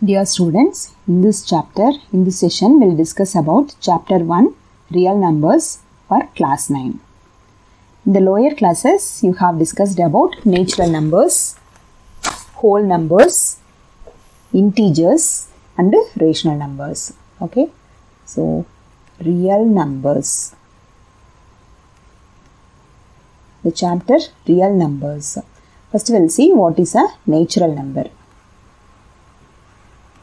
Dear students, in this session, we'll discuss about chapter 1, real numbers for class 9. In the lower classes, you have discussed about natural numbers, whole numbers, integers and rational numbers. Okay, so real numbers. The chapter real numbers. First we'll see what is a natural number.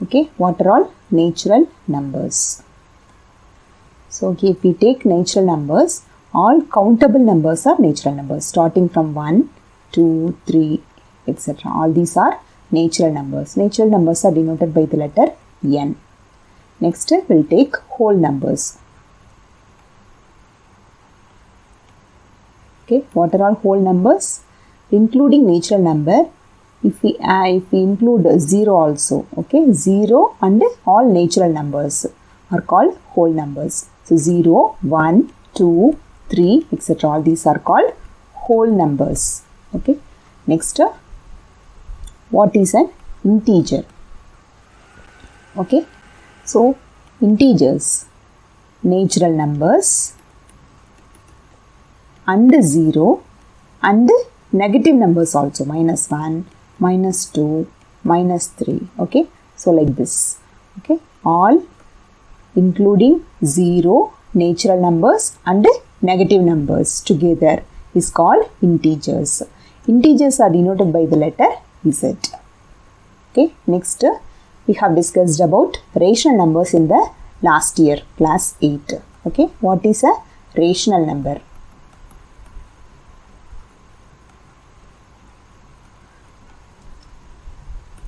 Okay, what are all natural numbers? So if we take natural numbers, all countable numbers are natural numbers starting from 1, 2, 3, etc. All these are natural numbers. Natural numbers are denoted by the letter n. Next we'll take whole numbers. Okay, what are all whole numbers? Including natural number, if we include 0 also, okay, 0 and all natural numbers are called whole numbers. So 0, 1, 2, 3, etc. All these are called whole numbers. Okay. Next, what is an integer? Okay. So integers, natural numbers and 0 and negative numbers also, -1, -2, -3. Okay, so like this. Okay, all including 0, natural numbers and negative numbers together is called integers. Integers are denoted by the letter Z. Okay, next we have discussed about rational numbers in the last year, class 8. Okay, what is a rational number?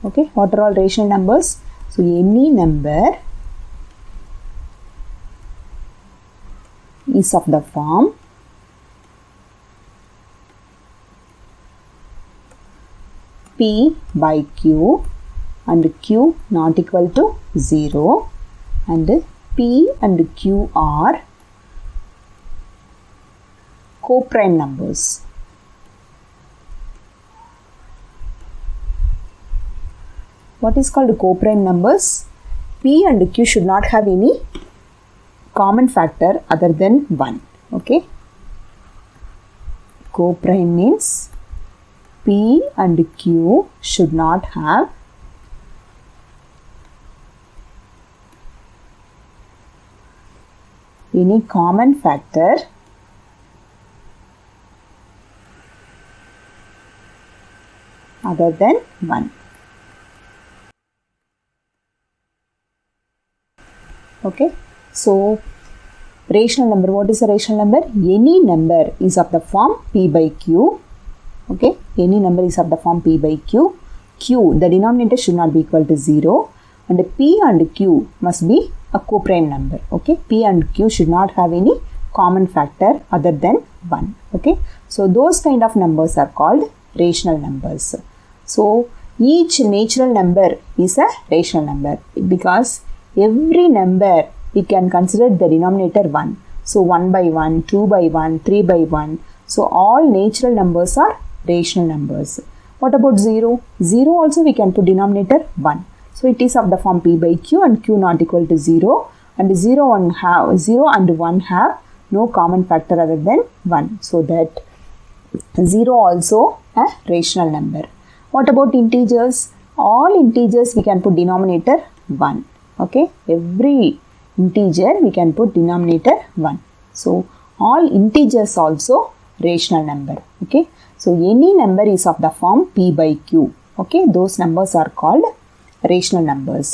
Okay, what are all rational numbers? So any number is of the form P by Q and Q not equal to 0 and P and Q are coprime numbers. What is called coprime numbers? P and Q should not have any common factor other than 1. Okay. Coprime means P and Q should not have any common factor other than 1. Okay, so rational number, what is a rational number? Any number is of the form P by Q. Okay, any number is of the form P by Q. Q, the denominator should not be equal to 0 and P and Q must be a coprime number. Okay, P and Q should not have any common factor other than 1. Okay, so those kind of numbers are called rational numbers. So each natural number is a rational number because every number we can consider the denominator 1. So 1 by 1, 2 by 1, 3 by 1. So all natural numbers are rational numbers. What about 0? 0 also we can put denominator 1. So it is of the form P by Q and Q not equal to 0 and 0 and 1 have no common factor other than 1. So that 0 also a rational number. What about integers? All integers we can put denominator 1. Okay, every integer we can put denominator 1. So all integers also rational number. Okay, so any number is of the form P by Q. Okay, those numbers are called rational numbers.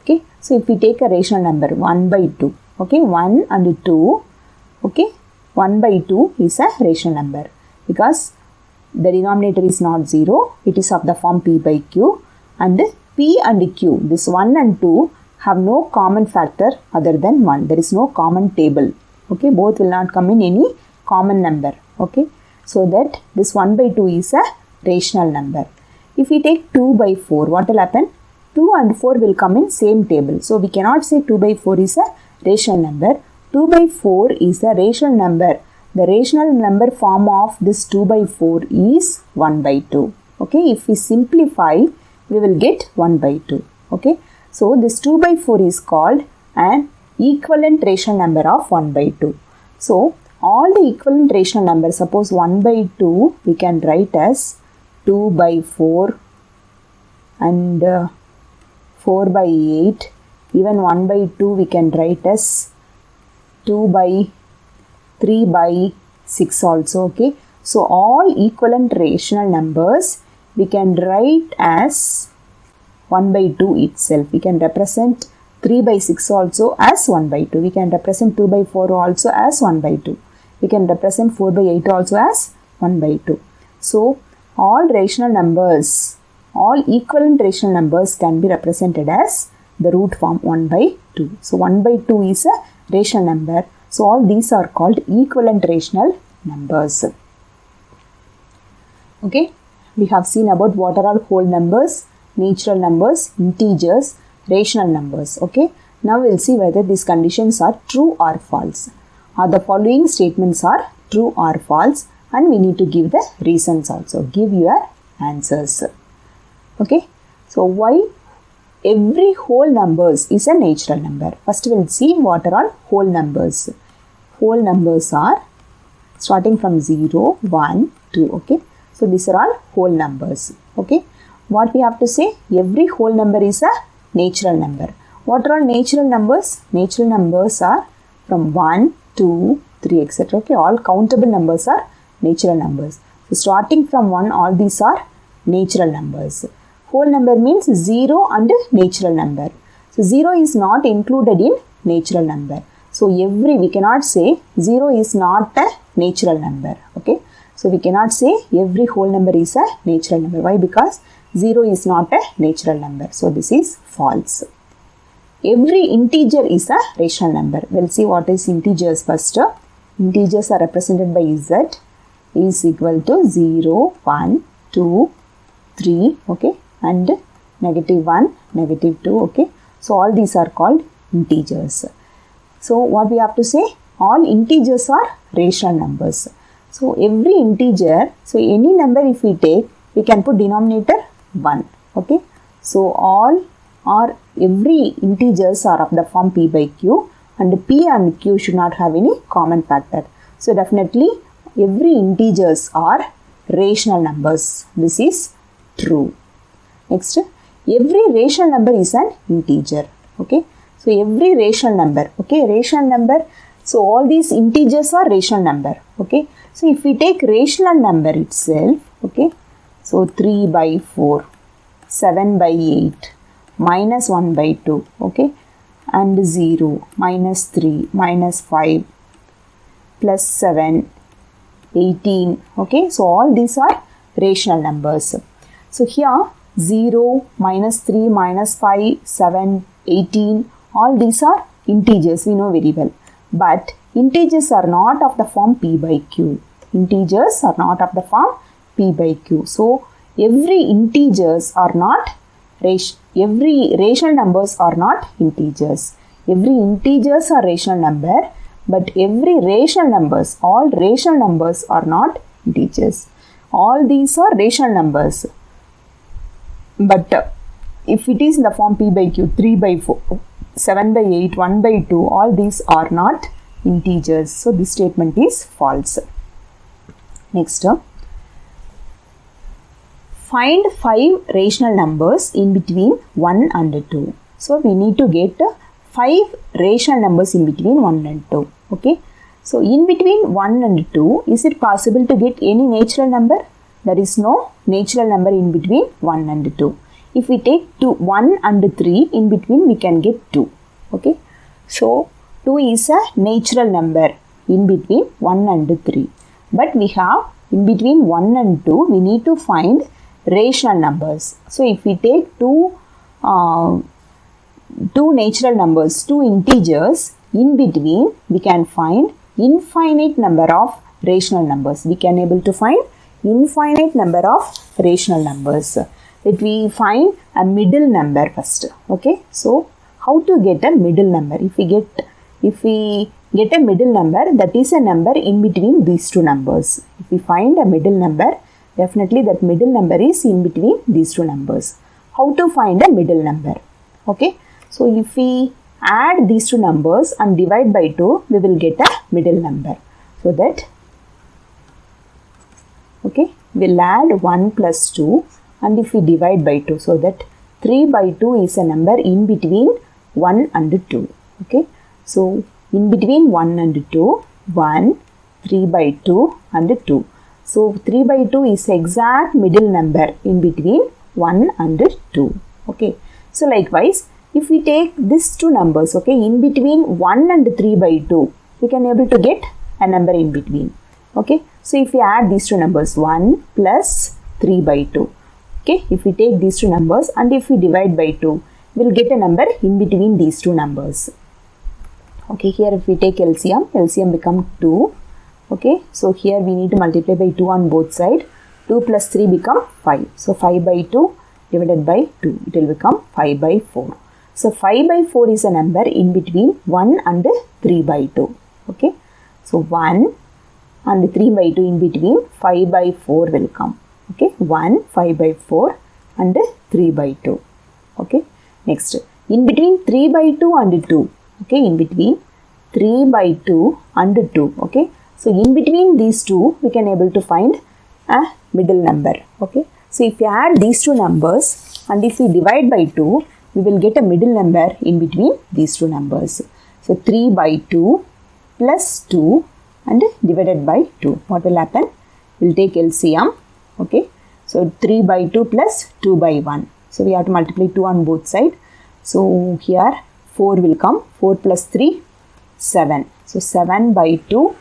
Okay, so if we take a rational number 1 by 2, okay, 1 and 2, okay, 1 by 2 is a rational number because the denominator is not 0, it is of the form P by Q and P and Q, this 1 and 2 have no common factor other than 1. There is no common table. Okay, both will not come in any common number. Okay, so that this 1 by 2 is a rational number. If we take 2 by 4, what will happen? 2 and 4 will come in same table. So we cannot say 2 by 4 is a rational number. 2 by 4 is a rational number. The rational number form of this 2 by 4 is 1 by 2. Okay, if we simplify, we will get 1 by 2. Okay, So this 2 by 4 is called an equivalent rational number of 1 by 2. So all the equivalent rational numbers, suppose 1 by 2 we can write as 2 by 4 and 4 by 8. Even 1 by 2 we can write as 2 by 3 by 6 also. Okay. So all equivalent rational numbers we can write as 1 by 2 itself. We can represent 3 by 6 also as 1 by 2. We can represent 2 by 4 also as 1 by 2. We can represent 4 by 8 also as 1 by 2. So all rational numbers, all equivalent rational numbers can be represented as the root form 1 by 2. So 1 by 2 is a rational number. So all these are called equivalent rational numbers. Okay, we have seen about what are all whole numbers, natural numbers, integers, rational numbers. Okay, now we'll see whether these conditions are true or false. The following statements are true or false, and we need to give the reasons also. Give your answers. Okay, so why every whole numbers is a natural number? First we'll see what are all whole numbers. Whole numbers are starting from 0, 1, 2. Okay, so these are all whole numbers. Okay, what we have to say? Every whole number is a natural number. What are all natural numbers? Natural numbers are from 1, 2, 3, etc. Okay, all countable numbers are natural numbers. So starting from 1, all these are natural numbers. Whole number means 0 and natural number. So 0 is not included in natural number. So we cannot say 0 is not a natural number. Okay, so we cannot say every whole number is a natural number. Why? Because 0 is not a natural number. So this is false. Every integer is a rational number. We'll see what is integers first. Integers are represented by z is equal to 0, 1, 2, 3, okay, and -1, -2, okay. So all these are called integers. So what we have to say? All integers are rational numbers. So every integer, so any number if we take, we can put denominator 1, okay. So all or every integers are of the form p by q, and p and q should not have any common factor. So definitely every integers are rational numbers. This is true. Next, every rational number is an integer. Okay, so every rational number, okay, rational number. So all these integers are rational number. Okay, so if we take rational number itself, okay, so 3 by 4, 7 by 8, -1 by 2, okay, and 0, -3, -5, +7, 18, okay. So all these are rational numbers. So here 0, -3, -5, 7, 18, all these are integers, we know very well. But integers are not of the form p by q. Integers are not of the form p by q. So every integers are not every rational numbers are not integers. Every integers are rational number, but every rational numbers, all rational numbers are not integers. All these are rational numbers. But if it is in the form p by q, 3 by 4, 7 by 8, 1 by 2, all these are not integers. So this statement is false. Next, find 5 rational numbers in between 1 and 2. So we need to get 5 rational numbers in between 1 and 2. Okay. So in between 1 and 2, is it possible to get any natural number? There is no natural number in between 1 and 2. If we take 1 and 3, in between we can get 2. Okay. So 2 is a natural number in between 1 and 3. But we have in between 1 and 2, we need to find rational numbers. So if we take two natural numbers, 2 integers, in between we can find infinite number of rational numbers. We can able to find infinite number of rational numbers. Let we find a middle number first. Okay, so how to get a middle number? If we get a middle number, that is a number in between these two numbers. If we find a middle number, definitely that middle number is in between these two numbers. How to find a middle number? Okay, so if we add these two numbers and divide by 2, we will get a middle number. So that, okay, we'll add 1 plus 2 and if we divide by 2, so that 3 by 2 is a number in between 1 and 2. Okay, so in between 1 and 2, 1, 3 by 2 and 2. So 3 by 2 is exact middle number in between 1 and 2. Okay, so likewise, if we take these two numbers, okay, in between 1 and 3 by 2, we can able to get a number in between. Okay, so if we add these two numbers, 1 plus 3 by 2. Okay, if we take these two numbers and if we divide by 2, we will get a number in between these two numbers. Okay, here if we take LCM become 2. Okay, so here we need to multiply by 2 on both sides. 2 plus 3 become 5. So 5 by 2 divided by 2, it will become 5 by 4. So 5 by 4 is a number in between 1 and 3 by 2. Okay, so 1 and 3 by 2 in between 5 by 4 will come. Okay, 1, 5 by 4 and 3 by 2. Okay, next in between 3 by 2 and 2. Okay, in between 3 by 2 and 2. Okay, so in between these two we can able to find a middle number. Okay, so if we add these two numbers and if we divide by 2, we will get a middle number in between these two numbers. So 3 by 2 plus 2 and divided by 2. What will happen? We will take LCM. Okay, so 3 by 2 plus 2 by 1. So we have to multiply 2 on both sides. So here 4 will come. 4 plus 3, 7. So 7 by 2,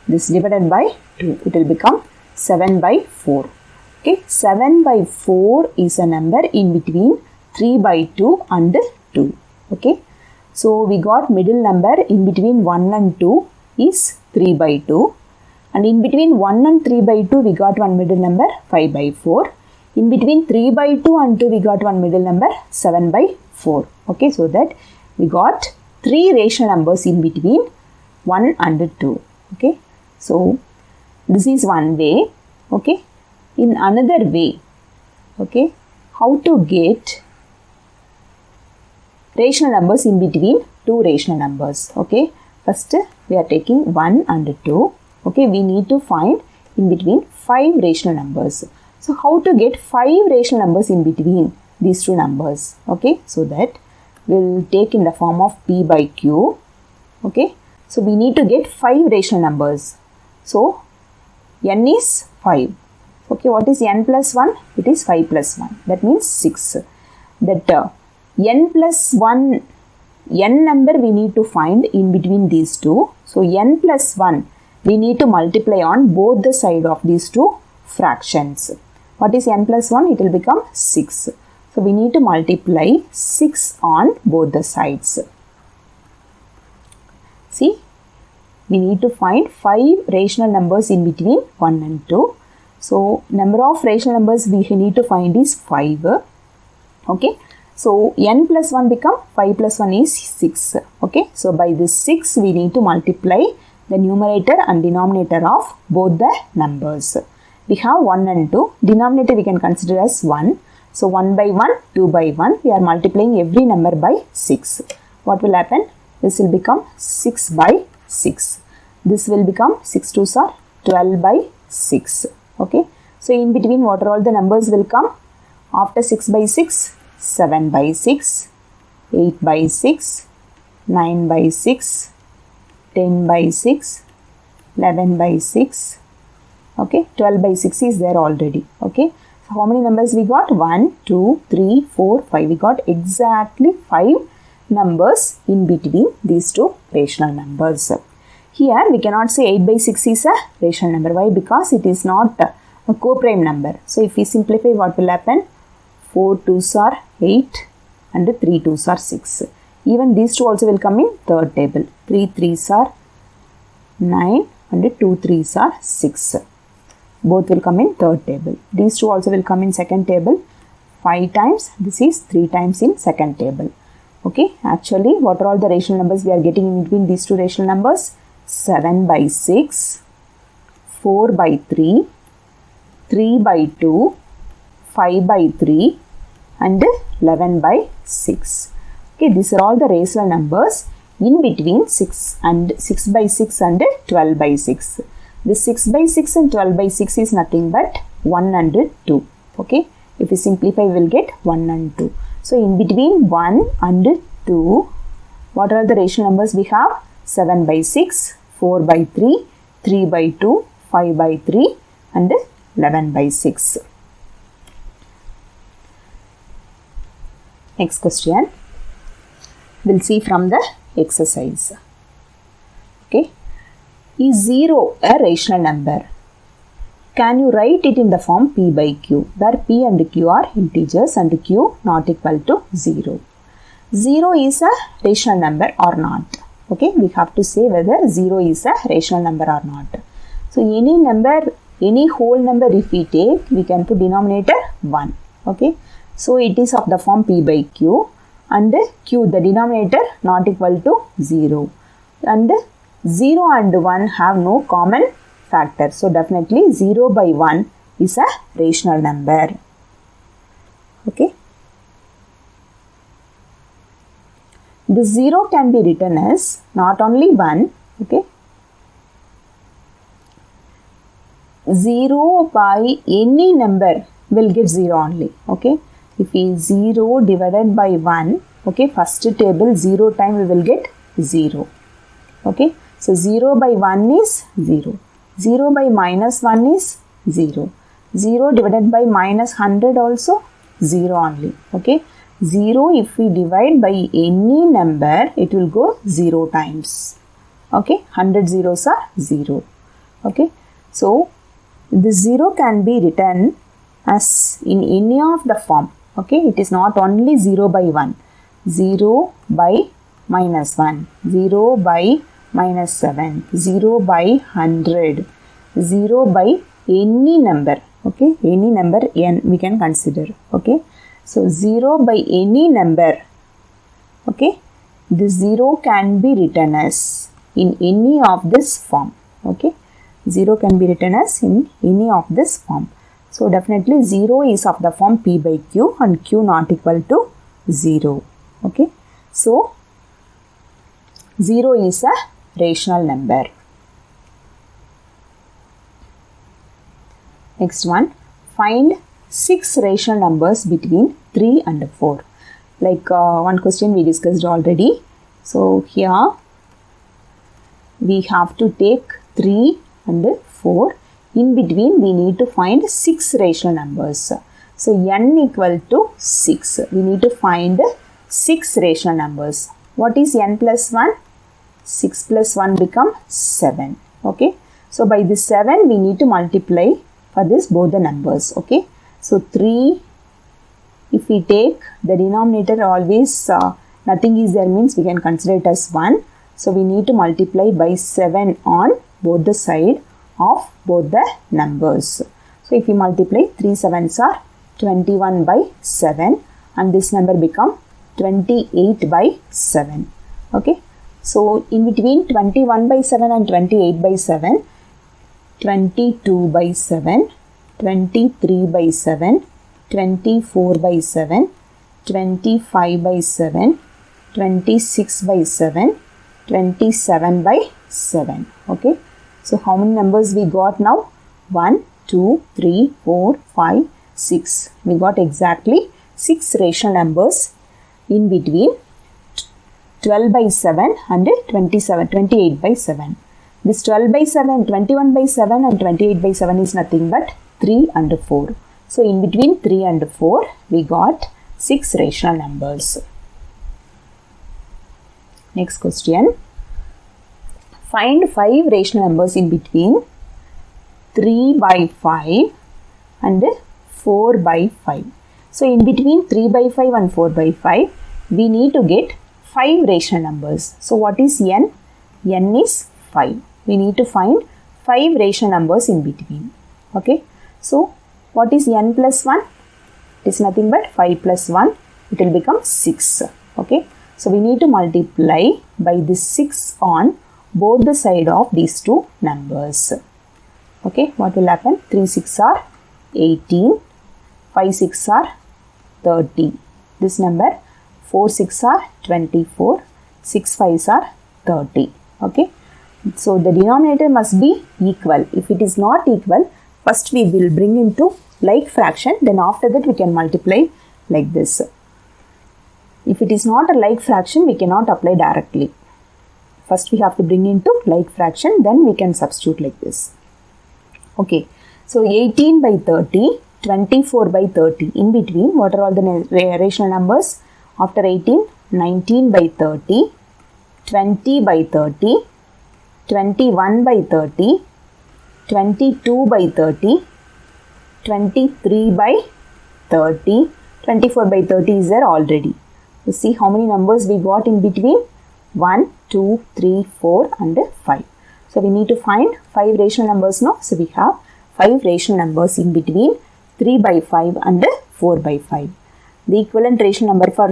this divided by 2. It will become 7 by 4. Okay, 7 by 4 is a number in between 3 by 2 and 2. Okay, so we got middle number in between 1 and 2 is 3 by 2. And in between 1 and 3 by 2, we got one middle number 5 by 4. In between 3 by 2 and 2, we got one middle number 7 by 4. Okay, so that we got 3 rational numbers in between 1 and 2. Okay, so this is one way. Okay, in another way, okay, how to get rational numbers in between two rational numbers. Okay, first we are taking 1 and 2. Okay, we need to find in between 5 rational numbers. So how to get 5 rational numbers in between these two numbers? Okay, so that we will take in the form of P by Q. Okay, so we need to get 5 rational numbers. So n is 5. Okay, what is n plus 1? It is 5 plus 1. That means 6. That n plus 1, n number we need to find in between these two. So n plus 1 we need to multiply on both the side of these two fractions. What is n plus 1? It will become 6. So we need to multiply 6 on both the sides. See, we need to find 5 rational numbers in between 1 and 2. So number of rational numbers we need to find is 5. Okay, so n plus 1 become 5 plus 1 is 6. Okay, so by this 6 we need to multiply the numerator and denominator of both the numbers. We have 1 and 2. Denominator we can consider as 1. So 1 by 1, 2 by 1. We are multiplying every number by 6. What will happen? This will become 6 by 6. This will become 6 2s are 12 by 6. Okay. So in between what are all the numbers will come? After 6 by 6, 7 by 6, 8 by 6, 9 by 6, 10 by 6, 11 by 6, okay, 12 by 6 is there already, okay. So how many numbers we got? 1, 2, 3, 4, 5. We got exactly 5 numbers in between these two rational numbers. Here we cannot say 8 by 6 is a rational number. Why? Because it is not a co-prime number. So if we simplify, what will happen? 4 2s are 8 and 3 2s are 6. Even these two also will come in third table. 3 3s are 9 and 2 3s are 6. Both will come in third table. These two also will come in second table. 5 times. This is 3 times in second table. Okay. Actually, what are all the rational numbers we are getting in between these two rational numbers? 7 by 6, 4 by 3, 3 by 2, 5 by 3 and 11 by 6. Okay, these are all the rational numbers in between 6 by 6 and 12 by 6. This 6 by 6 and 12 by 6 is nothing but 1 and 2. Okay, if we simplify, we will get 1 and 2. So in between 1 and 2, what are the rational numbers we have? 7 by 6, 4 by 3, 3 by 2, 5 by 3 and 11 by 6. Next question, we'll see from the exercise. Okay, is 0 a rational number? Can you write it in the form p by q, where p and q are integers and q not equal to 0? 0 is a rational number or not? Okay, we have to say whether 0 is a rational number or not. So any number, any whole number if we take, we can put denominator 1. Okay, so it is of the form p by q, and q, the denominator, not equal to 0. And 0 and 1 have no common factor. So definitely 0 by 1 is a rational number. Okay. The 0 can be written as not only 1. Okay. 0 by any number will give 0 only. Okay. If we 0 divided by 1, okay, first table 0 time we will get 0. Okay, so 0 by 1 is 0. 0 by minus 1 is 0. 0 divided by minus 100 also 0 only. Okay, 0 if we divide by any number, it will go 0 times. Okay, 100 zeros are 0. Okay, so the 0 can be written as in any of the form. Okay, it is not only 0 by 1, 0 by minus 1, 0 by minus 7, 0 by 100, 0 by any number. Okay, any number n we can consider. Okay, so 0 by any number. Okay, the 0 can be written as in any of this form. Okay, 0 can be written as in any of this form. So definitely 0 is of the form p by q and q not equal to 0. Okay, so 0 is a rational number. Next one, find 6 rational numbers between 3 and 4. Like one question we discussed already. So here we have to take 3 and 4. In between we need to find 6 rational numbers. So n equal to 6. We need to find 6 rational numbers. What is n plus 1? 6 plus 1 become 7. Okay. So by this 7 we need to multiply for this both the numbers. Okay. So 3, if we take the denominator always nothing is there means we can consider it as 1. So we need to multiply by 7 on both the side of both the numbers. So if we multiply 3 7s are 21 by 7 and this number become 28 by 7. Okay. So in between 21 by 7 and 28 by 7, 22 by 7, 23 by 7, 24 by 7, 25 by 7, 26 by 7, 27 by 7. Okay. So how many numbers we got now? 1, 2, 3, 4, 5, 6. We got exactly 6 rational numbers in between 12 by 7 and 28 by 7. This 12 by 7, 21 by 7 and 28 by 7 is nothing but 3 and 4. So in between 3 and 4 we got 6 rational numbers. Next question. Find 5 rational numbers in between 3 by 5 and 4 by 5. So in between 3 by 5 and 4 by 5, we need to get 5 rational numbers. So what is n? N is 5. We need to find 5 rational numbers in between. Okay. So what is n plus 1? It is nothing but 5 plus 1. It will become 6. Okay. So we need to multiply by this 6 on both the side of these two numbers. Okay, what will happen? 3 6 are 18, 5 6 are 30. This number 4 6 are 24, 6 5s are 30. Okay, so the denominator must be equal. If it is not equal, first we will bring into like fraction, then after that we can multiply like this. If it is not a like fraction, we cannot apply directly. First we have to bring into like fraction, then we can substitute like this. Okay, so 18 by 30, 24 by 30. In between, what are all the rational numbers? After 18, 19 by 30, 20 by 30, 21 by 30, 22 by 30, 23 by 30, 24 by 30 is there already. You see how many numbers we got in between? 1, 2, 3, 4 and 5. So we need to find 5 rational numbers now. So we have 5 rational numbers in between 3 by 5 and 4 by 5. The equivalent rational number for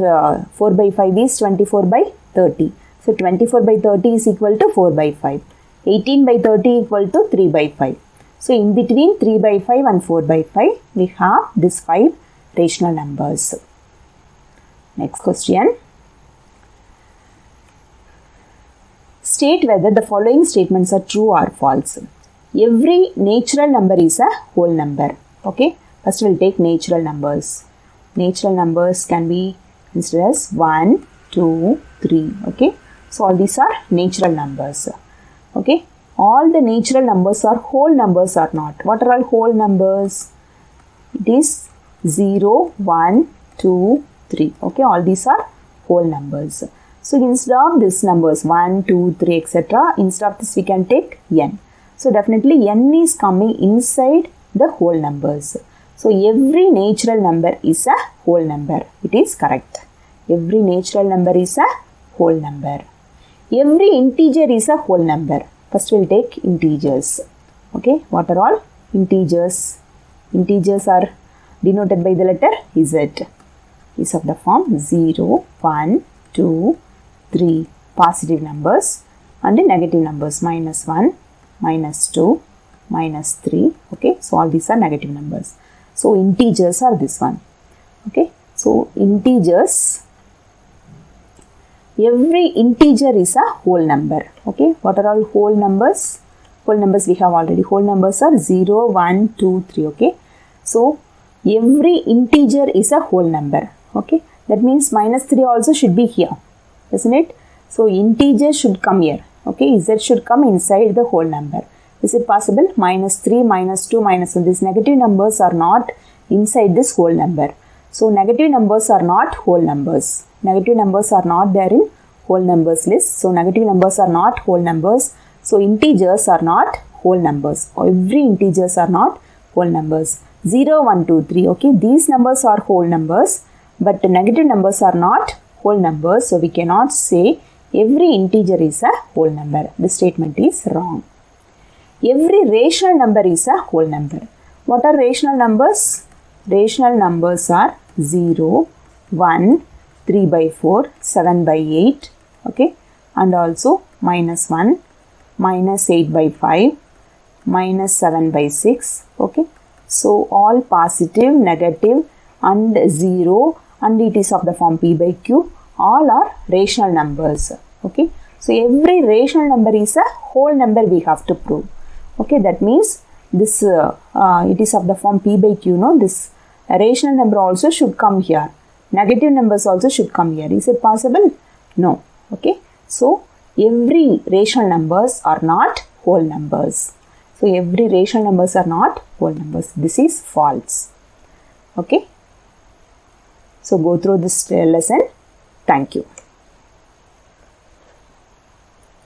4 by 5 is 24 by 30. So 24 by 30 is equal to 4 by 5. 18 by 30 equal to 3 by 5. So in between 3 by 5 and 4 by 5, we have these 5 rational numbers. Next question. State whether the following statements are true or false. Every natural number is a whole number. Okay, first we'll take natural numbers. Natural numbers can be considered as 1, 2, 3. Okay, so all these are natural numbers. Okay, all the natural numbers are whole numbers or not. What are all whole numbers? It is 0, 1, 2, 3. Okay, all these are whole numbers. So instead of these numbers 1, 2, 3, etc., instead of this we can take n. So definitely n is coming inside the whole numbers. So every natural number is a whole number. It is correct. Every natural number is a whole number. Every integer is a whole number. First we'll take integers. Okay, what are all integers? Integers are denoted by the letter Z. Is of the form 0, 1, 2, 3 positive numbers and negative numbers -1, -2, -3. Okay, so all these are negative numbers. So integers are this one. Okay, so integers, every integer is a whole number. Okay, what are all whole numbers? Whole numbers we have already. Whole numbers are 0, 1, 2, 3. Okay, so every integer is a whole number. Okay, that means -3 also should be here, isn't it? So integer should come here. Okay, Z should come inside the whole number. Is it possible? -3, -2, -1. These negative numbers are not inside this whole number. So negative numbers are not whole numbers. Negative numbers are not there in whole numbers list. So negative numbers are not whole numbers. So integers are not whole numbers. Every integers are not whole numbers. 0, 1, 2, 3. Okay, these numbers are whole numbers, but the negative numbers are not whole numbers. So we cannot say every integer is a whole number. This statement is wrong. Every rational number is a whole number. What are rational numbers? Rational numbers are 0, 1, 3 by 4, 7 by 8. Okay, and also -1, -8 by 5, -7 by 6. Okay, so all positive, negative and 0, and it is of the form p by q. All are rational numbers. Okay, so every rational number is a whole number we have to prove. Okay, that means this it is of the form p by q. No, this rational number also should come here. Negative numbers also should come here. Is it possible? No. Okay, so every rational numbers are not whole numbers. So every rational numbers are not whole numbers. This is false. Okay. So go through this lesson. Thank you.